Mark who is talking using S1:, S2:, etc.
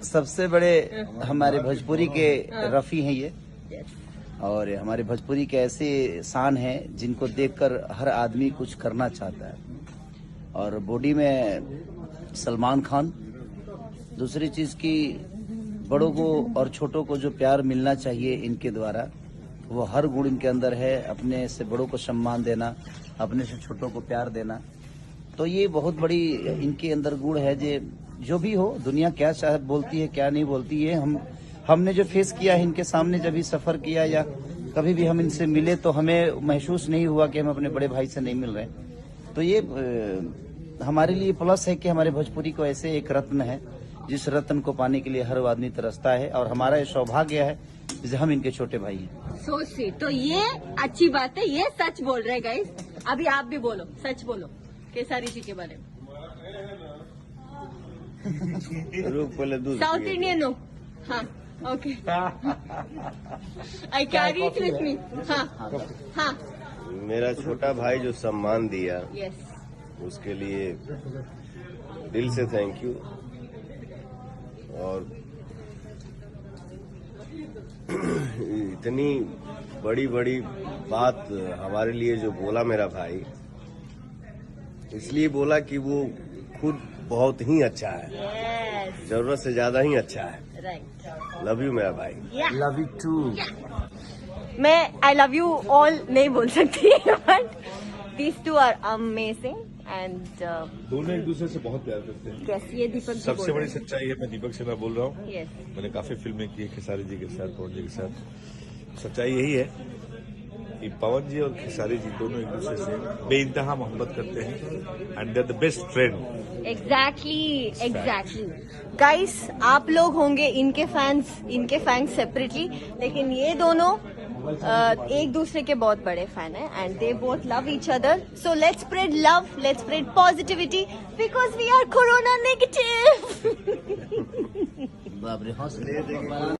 S1: सबसे बड़े हमारे भोजपुरी के रफी हैं ये, और हमारे भोजपुरी के ऐसे शान हैं जिनको देखकर हर आदमी कुछ करना चाहता है। और बॉडी में सलमान खान। दूसरी चीज की बड़ों को और छोटों को जो प्यार मिलना चाहिए इनके द्वारा, वो हर गुण इनके अंदर है। अपने से बड़ों को सम्मान देना, अपने से छोटों को प्यार देना, तो ये बहुत बड़ी इनके अंदर गुण है। जो भी हो, दुनिया क्या बोलती है क्या नहीं बोलती है, हमने जो फेस किया है इनके सामने, जब भी सफर किया या कभी भी हम इनसे मिले तो हमें महसूस नहीं हुआ कि हम अपने बड़े भाई से नहीं मिल रहे। तो ये हमारे लिए प्लस है कि हमारे भोजपुरी को ऐसे एक रत्न है जिस रत्न को पाने के लिए हर आदमी तरसता है, और हमारा ये सौभाग्य है कि हम इनके छोटे भाई हैं।
S2: सोची तो ये अच्छी बात है, ये सच बोल रहे गाइस। अभी आप भी बोलो, सच बोलो केसारी जी के बारे में। साउथ इंडियन हो? हाँ, okay. I carry it with me. हाँ हाँ।
S3: मेरा छोटा भाई जो सम्मान दिया,
S2: यस,
S3: उसके लिए दिल से थैंक यू। और इतनी बड़ी बड़ी बात हमारे लिए जो बोला मेरा भाई, इसलिए बोला कि वो खुद बहुत ही अच्छा है,
S2: यस,
S3: जरूरत से ज्यादा ही अच्छा है।
S2: राइट।
S3: लव यू मेरा भाई।
S1: Love you too.
S2: मैं आई लव यू ऑल नहीं बोल सकती, but these two are amazing and
S4: दोनों एक दूसरे से बहुत प्यार करते हैं।
S2: कैसी ये दीपक जी
S4: सबसे
S2: बोल
S4: बड़ी सच्चाई है, मैं दीपक से मैं बोल रहा हूँ।
S2: यस,
S4: मैंने काफी फिल्में की है खेसारी जी के साथ, पवन जी के साथ। सच्चाई यही है कि पवन जी और खेसारी जी दोनों एक दूसरे से बेइंतहा मोहब्बत करते हैं, and they are the best friend.
S2: Exactly guys, आप लोग होंगे इनके फैंस सेपरेटली, लेकिन ये दोनों एक दूसरे के बहुत बड़े फैन है, and they both love each other. So let's spread love, let's spread positivity, because we are corona negative.
S1: बाप रे, हौसले